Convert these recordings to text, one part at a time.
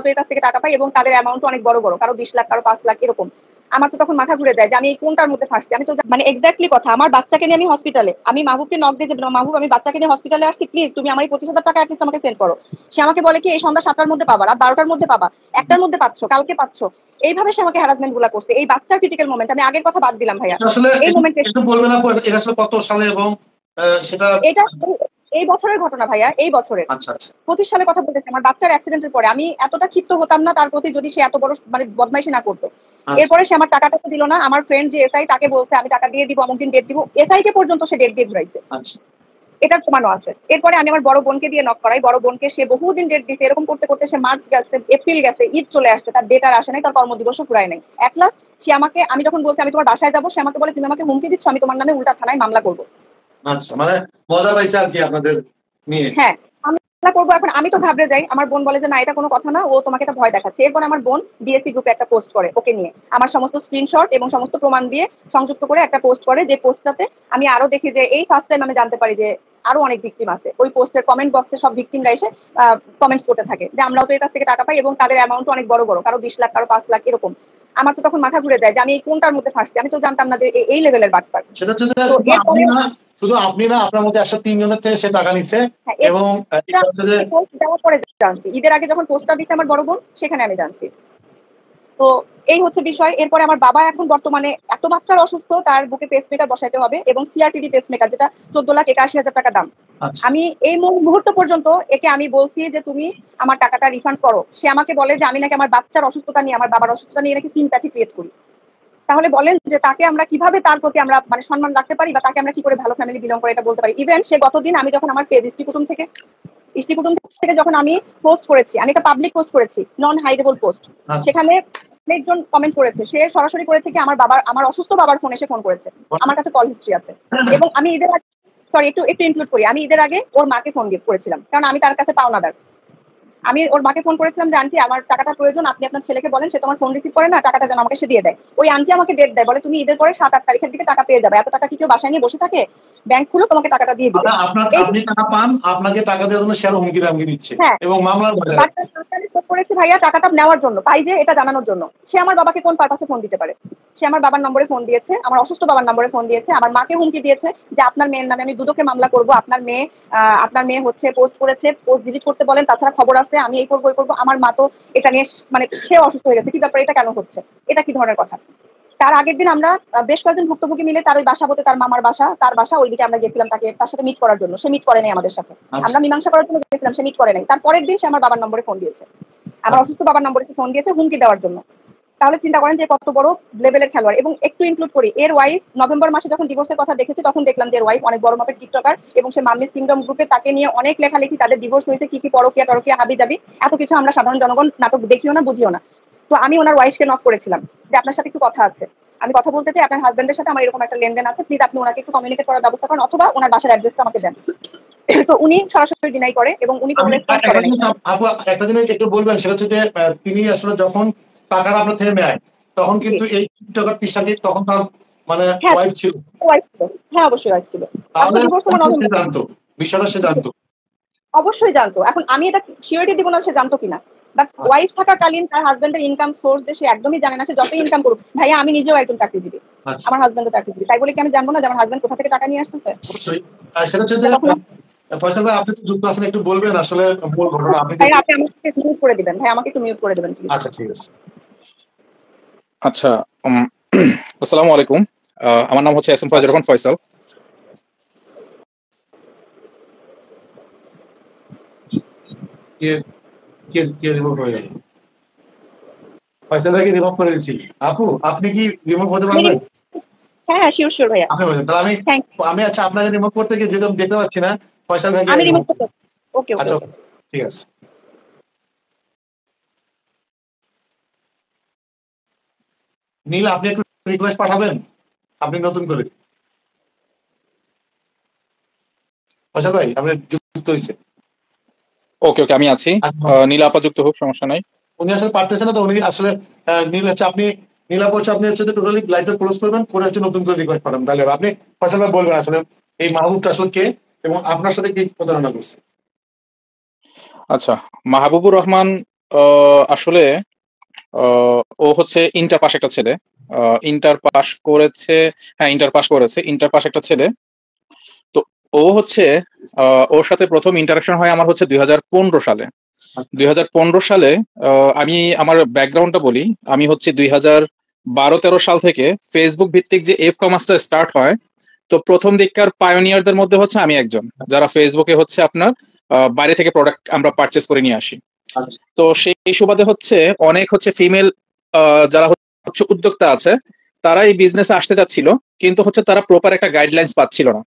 তো এর কাছ থেকে টাকা পাই এবং তাদের অ্যামাউন্ট অনেক বড় বড়, কারো 20 লাখ, কারো 5 লাখ এরকম। আমার তো তখন মাথা ঘুরে যায় যে আমি কোনটার মধ্যে ফাঁসছি। আমি তো মানে এক্স্যাক্টলি কথা, আমার বাচ্চাকে নিয়ে আমি হসপিটালে, আমি মাহবুবকে নক দিয়ে যে মাহবুব আমি বাচ্চাকে নিয়ে হসপিটালে আসছি, প্লিজ তুমি আমার এই 25,000 টাকা অ্যাটলিস্ট আমাকে সেন্ড করো। সে আমাকে বলে কি এই সন্ধ্যা 7টার মধ্যে পাবা, রাত 12টার মধ্যে পাবা, 1টার মধ্যে পাচ্ছ, কালকে পাচ্ছ। এইভাবে সে আমাকে হ্যারাসমেন্ট গুলা করছে। এই বাচ্চার ক্রিটিক্যাল মোমেন্ট, আমি আগের কথা বাদ দিলাম ভাইয়া, আসলে এই মোমেন্টে একটু বলবেন আপু এটা আসলে কত সালে এবং সেটা এটা এই বছরের ঘটনা ভাইয়া, এই বছরের। আচ্ছা আচ্ছা 25 সালে কথা বলতেছি, আমার বাচ্চার অ্যাক্সিডেন্টের পরে। আমি এতটা ক্ষিপ্ত হতাম না তার প্রতি যদি সে এত বড় মানে বদমাইশি না করতো। আচ্ছা এরপরে সে আমার টাকাটা দিল না। আমার ফ্রেন্ড যে এসআই তাকে বলছে আমি টাকা দিয়ে দিব, অমুক দিন ডেট দিব, এসআই কে পর্যন্ত সে ডেট দিয়ে ঘুরাইছে। আচ্ছা এটার প্রমাণও আছে। এরপরে আমি আমার বড় বোনকে দিয়ে নক করাই, বড় বোনকে সে বহুদিন ডেট দিছে। এরকম করতে করতে সে মার্চ গেছে, এপ্রিল গেছে, ঈদ চলে আসছে, তার ডেট আর আসে নাই, তার কর্মদিবসও ফুরায় নাই। এট লাস্ট সে আমাকে, আমি যখন বলছি আমি তোমার বাসায় যাবো, সে আমাকে বলে তুমি আমাকে হুমকি দিচ্ছ, আমি তোমার নামে উল্টা থানায় মামলা করবো। আচ্ছা মানে মজা পাইছে আর কি আপনাদের নিয়ে। হ্যাঁ, মামলা করবো। এখন আমি তো ঘাবড়ে যাই। আমার বোন বলে যে না এটা কোনো কথা না, ও তোমাকে একটা ভয় দেখাচ্ছে। এরপর আমার বোন ডিএসসি গ্রুপে একটা পোস্ট করে ওকে নিয়ে, আমার সমস্ত স্ক্রিনশট এবং সমস্ত প্রমাণ দিয়ে সংযুক্ত করে একটা পোস্ট করে, যে পোস্টটাতে আমি আরো দেখি যে এই ফার্স্ট টাইম আমি জানতে পারি যে আরো অনেক ভিকটিম আছে। ওই পোস্টের কমেন্ট বক্সে সব ভিকটিমরা এসে কমেন্টস করতে থাকে যে আমরাও তো এর কাছ থেকে টাকা পাই এবং তাদের অ্যামাউন্ট অনেক বড় বড়, কারো 20 লাখ, কারো 5 লাখ এরকম। আমার তো তখন মাথা ঘুরে যায় যে আমি কোনটার মধ্যে ফাঁসছি। আমি তো জানতাম না যে এই লেভেলের বাটপার। সেটা হচ্ছে যে তো এরপরে শুধু আপনি না আপনার মধ্যে 103 জনের থেকে সে টাকা নিছে হ্যাঁ, এবং এটা হচ্ছে যে পোস্ট দেওয়ার পরে জানছি, ঈদের আগে যখন পোস্টটা দিচ্ছে আমার বড় বোন, সেখানে আমি জানছি। তো এই হচ্ছে বিষয়। এরপরে আমার বাবা এখন বর্তমানে এত মাত্রার অসুস্থ, তার বুকে পেসমেকার বসাইতে হবে এবং সিআরটিডি পেসমেকার, যেটা 14,81,000 টাকা দাম। আচ্ছা আমি এই মুহূর্ত পর্যন্ত একে আমি বলছি যে তুমি আমার টাকাটা রিফান্ড করো। সে আমাকে বলে যে আমি নাকি আমার বাচ্চার অসুস্থতা নিয়ে, আমার বাবার অসুস্থতা নিয়ে নাকি সিম্প্যাথি ক্রিয়েট করি। তাহলে বলেন যে তাকে আমরা কিভাবে তার প্রতি আমরা মানে সম্মান রাখতে পারি, বা তাকে আমরা কি করে ভালো ফ্যামিলি বিলং করে এটা বলতে পারি। ইভেন সে গতদিন আমি যখন আমার পেজ ইষ্টিকুটুম থেকে যখন আমি পোস্ট করেছি, আমি একটা পাবলিক পোস্ট করেছি, নন হাইডেবল পোস্ট, সেখানে অনেকজন কমেন্ট করেছে। সে সরাসরি করেছে কি আমার অসুস্থ বাবার ফোনে সে ফোন করেছে, আমার কাছে কল হিস্ট্রি আছে। এবং আমি ঈদের আগে, সরি একটু ইনক্লুড করি, আমি ঈদের আগে ওর মাকে ফোন করেছিলাম, কারণ আমি তার কাছে পাওনাদার। আমি ওর মাকে ফোন করেছিলাম যে আন্টি আমার টাকাটা প্রয়োজন, আপনি আপনার ছেলেকে বলেন, সে তোমার ফোন রিসিভ করে না, টাকাটা যেন আমাকে সে দিয়ে দেয়। ওই আন্টি আমাকে ডেট দেয়, বলে তুমি ঈদের পরে 7-8 তারিখের দিকে টাকা পেয়ে যাবে, এত টাকা কি কেউ বাসায় নিয়ে বসে থাকে, ব্যাংক খুলো তোমাকে টাকাটা দিয়ে দিবে। আপনি টাকা পান, আপনাকে টাকা দেওয়ার জন্য শেয়ার হুমকি দামকি দিচ্ছে এবং মামলার করেছি ভাইয়া টাকাটা নেওয়ার জন্য, পাই যে এটা জানানোর জন্য। সে আমার বাবাকে কোন পারপাসে ফোন দিতে পারে? সে আমার বাবার নম্বরে ফোন দিয়েছে, আমার অসুস্থ বাবার নম্বরে ফোন দিয়েছে, আমার মাকে হুমকি দিয়েছে যে আপনার মেয়ের নামে আমি দুদকে মামলা করব, আপনার মেয়ে হচ্ছে পোস্ট করেছে, পোস্ট ডিলিট করতে বলেন, তাছাড়া খবর আছে, আমি এই করবো এই করবো। আমার মা তো এটা নিয়ে মানে সে অসুস্থ হয়ে গেছে, কি ব্যাপার, এটা কেন হচ্ছে, এটা কি ধরনের কথা? তার আগের দিন আমরা বেশ কয়েকজন ভুক্তভোগী মিলে তার ওই বাসা বলতে তার মামার বাসা, তার বাসা ওইদিকে আমরা গেছিলাম তার সাথে মিট করার জন্য। সে মিট করে নাই আমাদের সাথে, আমরা মীমাংসা করার জন্য গেছিলাম, সে মিট করে নাই। তার পরের দিন সে আমার বাবার নম্বরে ফোন দিয়েছে, আমার অসুস্থ বাবার নম্বরে ফোন দিয়েছে হুমকি দেওয়ার জন্য। তাহলে চিন্তা করেন যে কত বড় লেভেলের খেলোয়াড়। এবং একটু ইনক্লুড করি, এর ওয়াইফ নভেম্বর মাসে যখন ডিভোর্সের কথা দেখেছি, তখন দেখলাম যে এর ওয়াইফ অনেক বড় মাপের টিকটকার এবং সে মাম্মিস কিংডম গ্রুপে তাকে নিয়ে অনেক লেখালেখি, তাদের ডিভোর্স হয়েছে, কি কি পরকিয়া টরকিয়া হাবি যাবি, এত কিছু আমরা সাধারণ জনগণ নাটক দেখিও না, বুঝিও না। তো আমি ওনার ওয়াইফকে নক করেছিলাম যে আপনার সাথে একটু কথা আছে, আমি কথা বলতে চাই, আপনার হাজবেন্ডের সাথে আমার এরকম একটা লেনদেন আছে, প্লিজ আপনি ওনাকে একটু কমিউনিকেট করার ব্যবস্থা করেন, অথবা ওনার বাসার অ্যাড্রেসটা আমাকে দেন। তো উনি সরাসরি ডিনাই করে এবং উনি কোনো রেসপন্স করেন। আপু একটা জিনিস একটু বলবেন, সেটা হচ্ছে যে তিনি আসলে যখন টাকাটা আপনার থেকে নেয় তখন কিন্তু এই টিকটকার তিশাকে তখন তার মানে ওয়াইফ ছিল। হ্যাঁ অবশ্যই ওয়াইফ ছিল। বিষয়টা সে জানতো, অবশ্যই জানতো। এখন আমি এটা সিওরিটি দিব না সে জানতো কিনা, বাট ওয়াইফ থাকাকালীন তার হাজবেন্ডের ইনকাম সোর্স যে সে একদমই জানে না। সে যতই ইনকাম করুক, ভাইয়া আমি নিজেও একজন চাকরিজীবী, আমার হাজবেন্ডও চাকরিজীবী, তাই বলে কি আমি জানবো না যে আমার হাজবেন্ড কোথা থেকে টাকা নিয়ে আসতেছে? সেটা হচ্ছে যে ফয়সাল ভাই আপনি তো যুক্ত আছেন, একটু বলবেন আসলে মূল ঘটনা। আপনি আমাকে মিউট করে দিবেন ভাই, আমাকে একটু মিউট করে দিবেন। আচ্ছা ঠিক আছে। আচ্ছা, আসসালামু আলাইকুম। আমার নাম হচ্ছে এসএম ফয়জুর রহমান ফয়সাল। ফয়সাল ভাইকে রিমুভ করে দিচ্ছি। আপু আপনি কি রিমুভ হতে পারবেন? হ্যাঁ শিওর শিওর ভাইয়া। তাহলে আমি আচ্ছা আপনাকে রিমুভ করতে গিয়ে যেহেতু আমি দেখতে পাচ্ছি না, ফয়সাল ভাইকে আমি রিমুভ করতে। ওকে ওকে আচ্ছা ঠিক আছে। নীল আপনি একটু রিকোয়েস্ট পাঠাবেন, আপনি নতুন করে। ফয়সাল ভাই আপনি যুক্ত হয়েছে। ওকে ওকে আমি আছি। নীলা আপা যুক্ত হোক, সমস্যা নাই। উনি আসলে পারতেছেন না, তো উনি আসলে নীল হচ্ছে আপনি নীলা বলছে আপনি হচ্ছে টোটালি লাইভটা ক্লোজ করবেন, করে হচ্ছে নতুন করে রিকোয়েস্ট পাঠাবেন। তাহলে আপনি ফয়সাল ভাই বলবেন আসলে এই মাহবুবটা আসলে কে এবং আপনার সাথে কি প্রতারণা করছে। আচ্ছা, মাহবুবুর রহমান আসলে ও হচ্ছে ইন্টার পাস একটা ছেলে। ইন্টার পাস করেছে। হ্যাঁ, ইন্টার পাস করেছে, ইন্টার পাস একটা ছেলে। তো ও হচ্ছে ওর সাথে প্রথম ইন্টারাকশন হয় আমার হচ্ছে 2015 সালে। 2015 সালে আমি আমার ব্যাকগ্রাউন্ডটা বলি। আমি হচ্ছে 2012-13 সাল থেকে ফেসবুক ভিত্তিক যে এফ কমার্সটা স্টার্ট হয়, তো প্রথম দিককার পায়োনিয়ারদের মধ্যে হচ্ছে আমি একজন, যারা ফেসবুকে হচ্ছে আপনার বাইরে থেকে প্রোডাক্ট আমরা পারচেস করে নিয়ে আসি। তো সেই সুবাদে হচ্ছে অনেক হচ্ছে ফিমেল যারা হচ্ছে উদ্যোক্তা আছে, তারা এই বিজনেসে আসতে চাচ্ছিল, কিন্তু হচ্ছে তারা প্রপার একটা গাইডলাইন্স পাচ্ছিল না।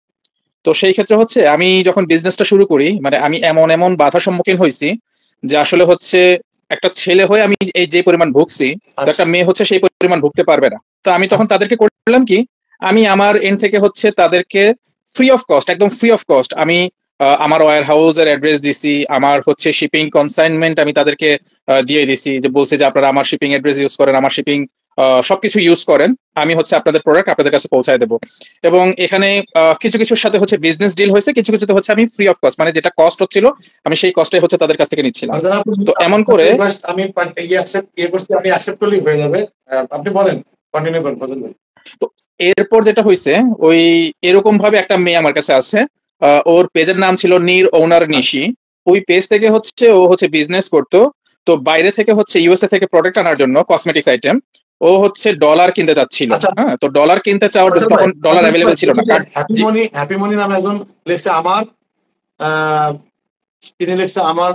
তো সেই ক্ষেত্রে হচ্ছে আমি যখন বিজনেসটা শুরু করি, মানে আমি এমন এমন বাধার সম্মুখীন হয়েছি যে আসলে হচ্ছে একটা ছেলে হয়ে আমি এই যে পরিমাণ ভুগছি, তো একটা মেয়ে হচ্ছে সেই পরিমাণ ভুগতে পারবে না। তো আমি তখন তাদেরকে করলাম কি, আমি আমার এন্ড থেকে হচ্ছে তাদেরকে ফ্রি অফ কস্ট, একদম ফ্রি অফ কস্ট আমি আমার ওয়্যার হাউসের অ্যাড্রেস দিছি, আমার হচ্ছে শিপিং কনসাইনমেন্ট আমি তাদেরকে দিয়ে দিছি, যে বলছি যে আপনারা আমার শিপিং অ্যাড্রেস ইউজ করেন, আমার শিপিং সবকিছু ইউজ করেন, আমি হচ্ছে আপনাদের প্রোডাক্ট আপনাদের কাছে পৌঁছায় দেবো। এবং এখানে কিছু কিছুর সাথে হচ্ছে বিজনেস ডিল হয়েছে, কিছু কিছুতে হচ্ছে আমি ফ্রি অফ কস্ট, মানে যেটা কস্ট হচ্ছিল আমি সেই কস্টে হচ্ছে তাদের কাছ থেকে নিচ্ছিলাম। তো এমন করে আমি আপনি অ্যাকসেপ্ট করলেই হয়ে যাবে। আপনি বলেন, কন্টিনিউ করেন, পছন্দ। তো এরপর যেটা হয়েছে, ওই এরকম ভাবে একটা মেয়ে আমার কাছে আছে, ওর পেজের নাম ছিল নির ওনার নিশি। ওই পেজ থেকে হচ্ছে ও হচ্ছে বিজনেস করতো। তো বাইরে থেকে হচ্ছে ইউএসএ থেকে প্রোডাক্ট আনার জন্য কসমেটিক্স আইটেম ও হচ্ছে ডলার কিনতে চাচ্ছিল। হ্যাঁ, তো ডলার কিনতে চাওয়ার জন্য তখন ডলার অ্যাভেলেবেল ছিল না। হ্যাপি মনি নামে একজন লেখছে আমার, তিনি লেখছে আমার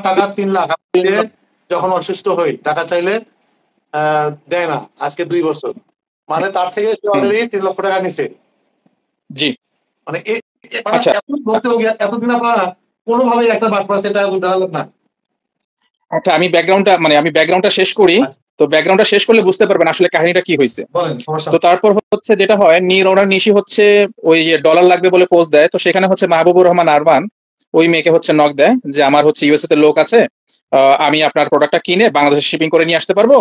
টাকা 3 লাখ যখন অসুস্থ হই টাকা চাইলে দেয় না, আজকে 2 বছর, মানে তার থেকে অলরেডি 3 লক্ষ টাকা নিছে। জি, মানে এতদিন আপনারা কোনোভাবে একটা বাটপার সেটা উদাহরণ না। আচ্ছা, আমি ব্যাকগ্রাউন্ডটা শেষ করি। তো ব্যাকগ্রাউন্ডটা শেষ করলে বুঝতে পারবেন আসলে কাহিনীটা কি হয়েছে। তো তারপর হচ্ছে যেটা হয়, নির ওনার নিশি হচ্ছে ওই ডলার লাগবে বলে পোস্ট দেয়। তো সেখানে হচ্ছে মাহবুবুর রহমান আরমান ওই মেয়েকে হচ্ছে নক দেয় যে আমার হচ্ছে ইউএসএ তে লোক আছে, আমি আপনার প্রোডাক্টটা কিনে বাংলাদেশে শিপিং করে নিয়ে আসতে পারবো,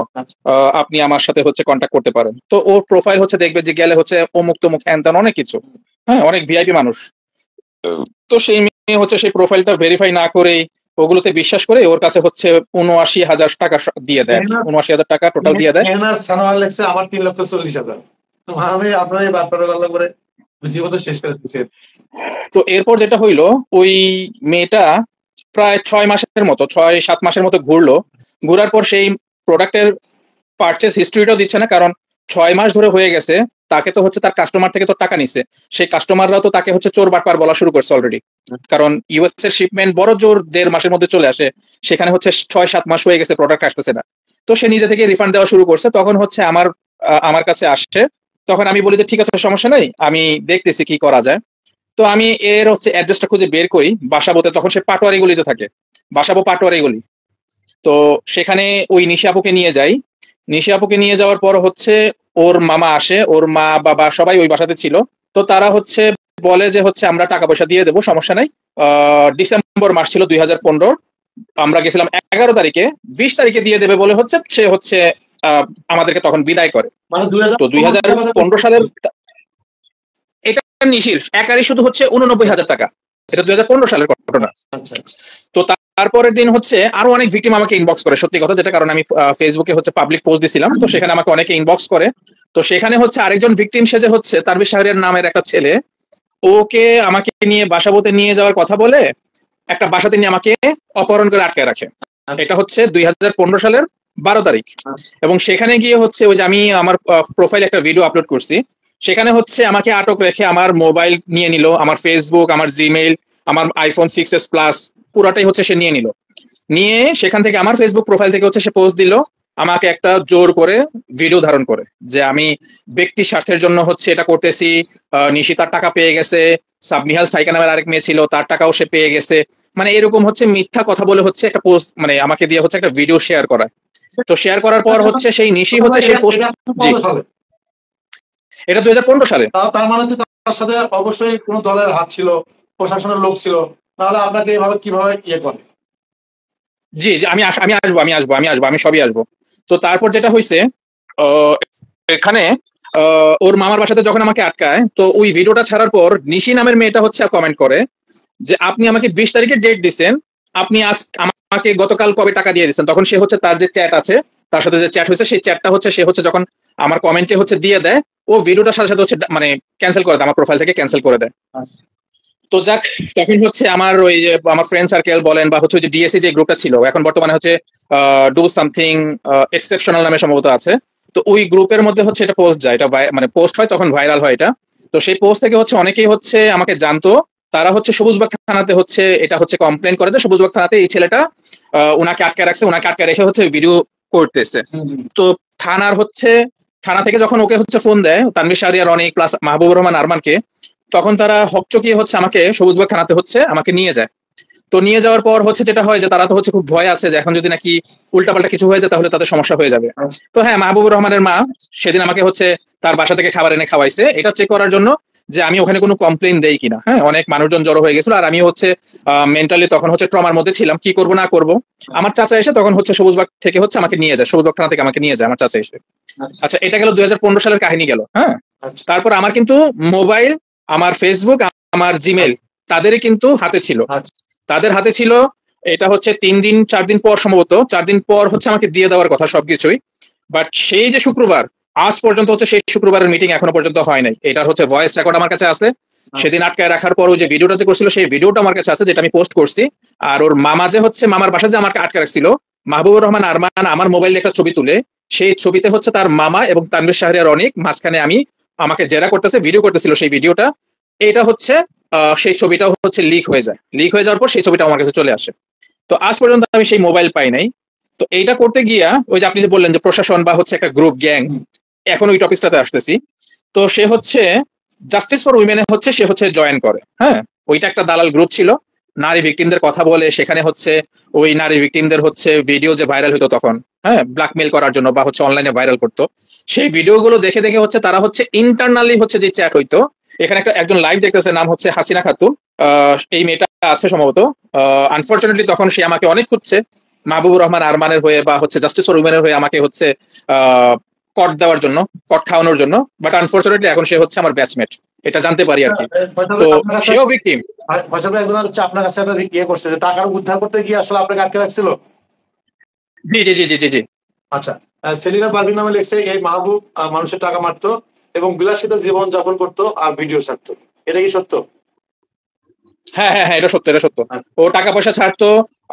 আপনি আমার সাথে হচ্ছে কন্ট্যাক্ট করতে পারেন। তো ওর প্রোফাইল হচ্ছে দেখবে যে গেলে হচ্ছে অমুক তমুক হ্যান ত্যান অনেক কিছু, হ্যাঁ, অনেক ভিআইপি মানুষ। তো সেই মেয়ে হচ্ছে সেই প্রোফাইলটা ভেরিফাই না করেই ওগুলোতে বিশ্বাস করে ওর কাছে হচ্ছে ৭৯,০০০ টাকা দিয়ে দেয়, ৭৯,০০০ টাকা টোটাল দিয়ে দেয়। আমার ৩,৪০,০০০। আমি আপনার এই ব্যাপারে ভালো করে জীবনটা শেষ করে দিচ্ছি। তো এরপর যেটা হইলো, ওই মেয়েটা প্রায় ৬-৭ মাসের মতো ঘুরলো। ঘুরার পর সেই প্রোডাক্টের পারচেস হিস্ট্রিটাও দিচ্ছে না, কারণ ৬ মাস ধরে হয়ে গেছে। তাকে তো হচ্ছে তার কাস্টমার থেকে তো টাকা নিছে, সেই কাস্টমাররাও তো তাকে হচ্ছে চোর বাটপার বলা শুরু করছে অলরেডি। কারণ ইউএস এর শিপমেন্ট বড় জোর ১.৫ মাসের মধ্যে চলে আসে, সেখানে হচ্ছে ৬-৭ মাস হয়ে গেছে প্রোডাক্ট আসতেছে না। তো সে নিজে থেকে রিফান্ড দেওয়া শুরু করছে। তখন হচ্ছে আমার কাছে আসছে। তখন আমি বলি যে ঠিক আছে, সমস্যা নেই, আমি দেখতেছি কি করা যায়। তো আমি এর হচ্ছে অ্যাড্রেসটা খুঁজে বের করি বাসাবোতে। তখন সে পাটোয়ারি গলিতে থাকে, বাসাবো পাটোয়ারি গলি। তো সেখানে ওই নিশি আপুকে নিয়ে যাই। নিশি আপুকে নিয়ে যাওয়ার পর হচ্ছে ওর মামা আসে, ওর মা বাবা সবাই ওই বাসাতে ছিল। তো তারা হচ্ছে বলে যে হচ্ছে আমরা টাকা পয়সা দিয়ে দেবো, সমস্যা নাই। ডিসেম্বর মাস ছিল 2015। আমরা গেছিলাম 11 তারিখে, 20 তারিখে দিয়ে দেবে বলে হচ্ছে সে হচ্ছে আমাদেরকে তখন বিদায় করে। তো 2015 সালের এটা নিশির একারই শুধু হচ্ছে 89,০০০ টাকা। এটা 2015 সালের ঘটনা। তো তারপরের দিন হচ্ছে আরো অনেক ভিকটিম আমাকে ইনবক্স করে, সত্যি কথা যেটা, কারণ আমি ফেসবুকে হচ্ছে পাবলিক পোস্ট দিছিলাম, তো সেখানে আমাকে অনেকে ইনবক্স করে। তো সেখানে হচ্ছে আরেকজন ভিকটিম সেজে হচ্ছে তারবির শাহরিয়ার নামের একটা ছেলে, ওকে আমাকে নিয়ে বাসাবোতে নিয়ে যাওয়ার কথা বলে একটা বাসাতে নিয়ে আমাকে অপহরণ করে আটকায় রাখে। এটা হচ্ছে 2015 সালের 12 তারিখ। এবং সেখানে গিয়ে হচ্ছে ওই যে আমি আমার প্রোফাইলে একটা ভিডিও আপলোড করছি, সেখানে হচ্ছে আমাকে আটক রেখে আমার মোবাইল নিয়ে নিল, আমার ফেসবুক, আমার জিমেইল, আমার আইফোন 6s প্লাস পুরাটাই হচ্ছে সে নিয়ে নিল। নিয়ে সেখান থেকে আমার ফেসবুক প্রোফাইল থেকে হচ্ছে সে পোস্ট দিল, আমাকে একটা জোর করে ভিডিও ধারণ করে যে আমি ব্যক্তি স্বার্থের জন্য হচ্ছে এটা করতেছি, নিশি তার টাকা পেয়ে গেছে, সাবমিহাল সাইকা নামের আরেক মেয়ে ছিল, তার টাকাও সে পেয়ে গেছে। মানে এরকম হচ্ছে মিথ্যা কথা বলে হচ্ছে একটা পোস্ট, মানে আমাকে দিয়ে হচ্ছে একটা ভিডিও শেয়ার করা। তো শেয়ার করার পর হচ্ছে সেই নিশি হচ্ছে সেই পোস্ট, এটা 2015 সালে। তার মানে হচ্ছে তার সাথে অবশ্যই কোনো দলের হাত ছিল, প্রশাসনের লোক ছিল, নাহলে আপনাকে এভাবে কিভাবে ইয়ে করে। জি, আমি আসবো, আমি সবই আসবো। তো তারপর যেটা হয়েছে, এখানে ওর মামার বাসাতে যখন আমাকে আটকায়, তো ওই ভিডিওটা ছাড়ার পর নিশি নামের মেয়েটা হচ্ছে কমেন্ট করে যে আপনি আমাকে 20 তারিখে ডেট দিচ্ছেন, আপনি আজ আমাকে গতকাল কবে টাকা দিয়ে দিচ্ছেন, তখন সে হচ্ছে তার যে চ্যাট আছে তার সাথে যে চ্যাট হয়েছে সেই চ্যাটটা হচ্ছে সে হচ্ছে যখন আমার কমেন্টে হচ্ছে দিয়ে দেয়, ও ভিডিওটার সাথে সাথে হচ্ছে মানে ক্যান্সেল করে দেয়, আমার প্রোফাইল থেকে ক্যান্সেল করে দেয়। তো যাক, তখন হচ্ছে আমার ওই যে আমার ফ্রেন্ড সার্কেল বলেন বা হচ্ছে ওই যে ডিএসসি যে গ্রুপটা ছিল, এখন বর্তমানে হচ্ছে ডু সামথিং এক্সেপশনাল নামে সম্ভবত আছে। তো ওই গ্রুপের মধ্যে হচ্ছে এটা পোস্ট যায়, এটা মানে পোস্ট হয়, তখন ভাইরাল হয় এটা। তো সেই পোস্ট থেকে হচ্ছে অনেকেই হচ্ছে আমাকে জানতো, তারা হচ্ছে সবুজবাগ থানাতে হচ্ছে এটা হচ্ছে কমপ্লেন করে যে সবুজবাগ থানাতে এই ছেলেটা ওনাকে আটকে রাখছে, ওনাকে আটকে রেখে হচ্ছে ভিডিও করতেছে। তো থানার হচ্ছে থানা থেকে যখন ওকে হচ্ছে ফোন দেয় তানভীর শাহরিয়ার অনেক প্লাস মাহবুবুর রহমান আরমানকে, তখন তারা হকচকিয়ে হচ্ছে আমাকে সবুজবাগ থানাতে হচ্ছে আমাকে নিয়ে যায়। তো নিয়ে যাওয়ার পর হচ্ছে যেটা হয় যে তারা তো হচ্ছে খুব ভয় আছে যে এখন যদি নাকি উল্টাপাল্টা কিছু হয়ে যায় তাহলে তাদের সমস্যা হয়ে যাবে। তো হ্যাঁ, মাহবুবুর রহমানের মা সেদিন আমাকে হচ্ছে তার বাসা থেকে খাবার এনে খাওয়াইছে, এটা চেক করার জন্য যে আমি ওখানে কোনো কমপ্লেন দেই কিনা। হ্যাঁ, অনেক মানুষজন জড়ো হয়ে গেছিল আর আমি হচ্ছে মেন্টালি তখন হচ্ছে ট্রমার মধ্যে ছিলাম, কি করব না করব। আমার চাচা এসে তখন হচ্ছে সবুজবাগ থেকে হচ্ছে আমাকে নিয়ে যায়, সবুজবাগ থানা থেকে আমাকে নিয়ে যায় আমার চাচা এসে। আচ্ছা, এটা গেল 2015 সালের কাহিনী গেল। হ্যাঁ, তারপর আমার কিন্তু মোবাইল, আমার ফেসবুক, আমার জিমেল তাদেরই কিন্তু হাতে ছিল, তাদের হাতে ছিল। এটা হচ্ছে 3 দিন 4 দিন পর, সম্ভবত 4 দিন পর হচ্ছে আমাকে দিয়ে দেওয়ার কথা সবকিছুই। বাট সেই যে শুক্রবার, আজ পর্যন্ত হচ্ছে সেই শুক্রবারের মিটিং এখনো পর্যন্ত হয় নাই। এটার হচ্ছে ভয়েস রেকর্ড আমার কাছে আছে, সেদিন আটকায় রাখার পর ওই যে ভিডিওটা যে করছিল সেই ভিডিওটা আমার কাছে আছে, যেটা আমি পোস্ট করছি। আর ওর মামা যে হচ্ছে মামার বাসা যে আমাকে আটকে রাখছিল, মাহবুবুর রহমান আরমান আমার মোবাইলে একটা ছবি তুলে, সেই ছবিতে হচ্ছে তার মামা এবং তানভীর শাহরিয়ার অনেক মাঝখানে আমাকে জেরা করতেছে, ভিডিও করতেছিল সেই ভিডিওটা। এটা হচ্ছে সেই ছবিটা হচ্ছে লিক হয়ে যায়, লিক হয়ে যাওয়ার পর সেই ছবিটা আমার কাছে চলে আসে। তো আজ পর্যন্ত আমি সেই মোবাইল পাই নাই। তো এইটা করতে গিয়া ওই যে আপনি যে বললেন যে প্রশাসন বা হচ্ছে একটা গ্রুপ গ্যাং, এখন ওই টপিকটাতে আসতেছি। তো সে হচ্ছে জাস্টিস ফর উইমেনে হচ্ছে সে হচ্ছে জয়েন করে। হ্যাঁ, ওইটা একটা দালাল গ্রুপ ছিল, নারী ভিকটিমদের কথা বলে, সেখানে হচ্ছে ওই নারী ভিকটিমদের হচ্ছে ভিডিও যে ভাইরাল হতো তখন, হ্যাঁ, ব্ল্যাকমেল করার জন্য বা হচ্ছে অনলাইনে ভাইরাল করতো, সেই ভিডিওগুলো দেখে দেখে হচ্ছে তারা হচ্ছে ইন্টারনালি হচ্ছে যে চ্যাট হইতো। এখানে একজন লাইভ দেখতেছে, নাম হচ্ছে হাসিনা খাতুন, এই মেয়েটা আছে সম্ভবত। আনফরচুনেটলি তখন সে আমাকে অনেক খুঁজছে মাহবুবুর রহমান আরমানের হয়ে বা হচ্ছে জাস্টিস ফর উইমেনের হয়ে, আমাকে হচ্ছে কট দেওয়ার জন্য, কট খাওয়ানোর জন্য। বাট আনফরচুনেটলি এখন সে হচ্ছে আমার ব্যাচমেট, এটা জানতে পারি আর কি। তো সেও ভিকটিম। আপনার কাছে একটা ইয়ে করছে যে টাকার উদ্ধার করতে গিয়ে আসলে আপনাকে আটকে রাখছিল। জি জি জি জি জি জি। আচ্ছা, সেলিনা পারভিন নামে লিখছে এই মাহবুব মানুষের টাকা মারতো এবং বিলাসিতা জীবন যাপন করতো আর ভিডিও ছাড়তো, এটা কি সত্য? হ্যাঁ হ্যাঁ হ্যাঁ, এটা সত্য, এটা সত্য। ও টাকা পয়সা ছাড়তো,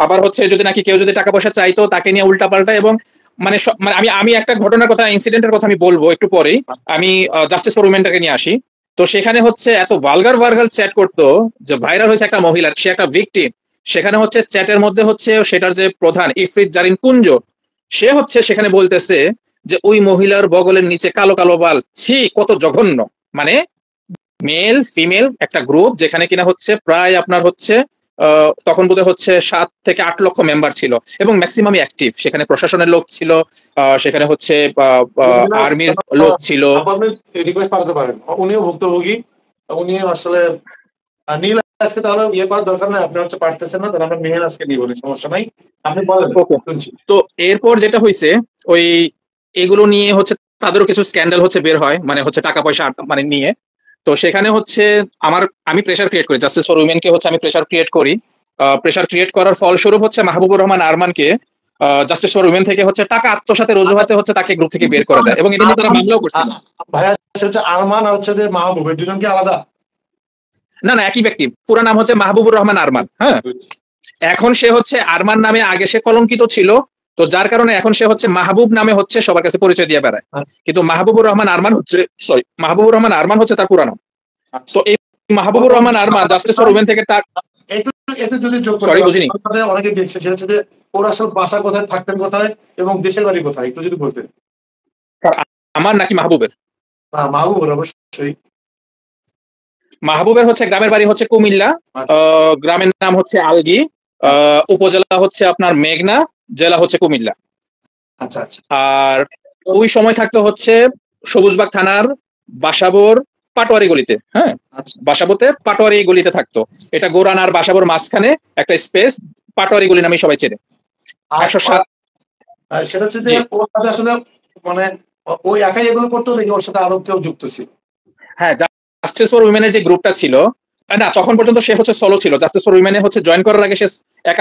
আবার হচ্ছে যদি নাকি কেউ যদি টাকা পয়সা চাইতো তাকে নিয়ে উল্টা পাল্টা, এবং মানে মানে আমি একটা ঘটনার কথা, ইনসিডেন্টের কথা আমি বলবো একটু পরেই। আমি জাস্টিস ফর উইমেনটাকে নিয়ে আসি। তো সেখানে হচ্ছে এত ভালগার চ্যাট করতো যে ভাইরাল হয়েছে একটা মহিলা, সে একটা ভিকটিম। সেখানে হচ্ছে চ্যাটের মধ্যে হচ্ছে সেটার যে প্রধান ইফরিত জারিন কুঞ্জ, সে হচ্ছে সেখানে বলতেছে যে ওই মহিলার বগলের নিচে কালো কালো বাল, ছি কত জঘন্য। মানে মেল ফিমেল একটা গ্রুপ, যেখানে কিনা হচ্ছে প্রায় আপনার হচ্ছে তখন বোধহয় হচ্ছে 7 থেকে 8 লক্ষ মেম্বার ছিল এবং ম্যাক্সিমামই অ্যাক্টিভ। সেখানে প্রশাসনের লোক ছিল, সেখানে হচ্ছে আর্মির লোক ছিল। আপনি রিকোয়েস্ট পাঠাতে পারেন, উনিও ভুক্তভোগী, উনিও আসলে নীল আজকে তাহলে ইয়ে করার দরকার নাই, আপনি হচ্ছে পারতেছেন না, তাহলে আমরা মেহের আজকে নিব, সমস্যা নাই, আপনি বলেন। শুনছি। তো এরপর যেটা হয়েছে, ওই এগুলো নিয়ে হচ্ছে তাদেরও কিছু স্ক্যান্ডাল হচ্ছে বের হয়, মানে হচ্ছে টাকা পয়সা মানে নিয়ে। তো সেখানে হচ্ছে আমি প্রেসার ক্রিয়েট করি, জাস্টিস ফর উইমেনকে হচ্ছে আমি প্রেসার ক্রিয়েট করি। প্রেসার ক্রিয়েট করার ফলস্বরূপ হচ্ছে মাহবুবুর রহমান আরমানকে জাস্টিস ফর উইমেন থেকে হচ্ছে টাকা আত্মসাতের অজুহাতে হচ্ছে তাকে গ্রুপ থেকে বের করে দেয়, এবং এটা নিয়ে তারা মামলাও করছিল। ভাইয়া হচ্ছে আরমান আর হচ্ছে যে মাহবুব, এই দুজন কি আলাদা? না না, একই ব্যক্তি, পুরো নাম হচ্ছে মাহবুবুর রহমান আরমান। হ্যাঁ, এখন সে হচ্ছে আরমান নামে, আগে সে কলঙ্কিত ছিল, তো যার কারণে এখন সে হচ্ছে মাহবুব নামে হচ্ছে সবার কাছে পরিচয় দিয়ে বেড়ায়। কিন্তু মাহবুবুর রহমান আরমান হচ্ছে তার পুরা নাম। তো এই Mahbubur Rahman Arman justice for women থেকে একটু যদি যোগ করি, বুঝিনি অনেকে দেখছে সেটা হচ্ছে ওর আসল বাসা কোথায়, থাকতেন কোথায় এবং দেশের বাড়ি কোথায়, একটু যদি বলতেন। আমার নাকি মাহবুবের? মাহবুবের অবশ্যই। মাহবুবের হচ্ছে গ্রামের বাড়ি হচ্ছে কুমিল্লা, গ্রামের নাম হচ্ছে আলগি, উপজেলা হচ্ছে আপনার মেঘনা, জেলা হচ্ছে কুমিল্লা। আচ্ছা আচ্ছা। আর ওই সময় থাকতো হচ্ছে সবুজবাগ থানার বাসাবোর পাটোয়ারি গলিতে। হ্যাঁ, বাসাবোতে পাটোয়ারি গলিতে থাকতো। এটা গোরান আর বাসাবোর মাঝখানে একটা স্পেস, পাটোয়ারি গলি নামে সবাই চেনে। 107। সেটা হচ্ছে যে ওর সাথে আসলে মানে ওই একাই এগুলো করতো নাকি ওর সাথে আরো কেউ যুক্ত ছিল? হ্যাঁ, জাস্টিস ফর উইমেনের যে গ্রুপটা ছিল না তখন পর্যন্ত সে হচ্ছে সলো ছিল, জাস্টিস ফর উইমেনে হচ্ছে জয়েন করার আগে সে একা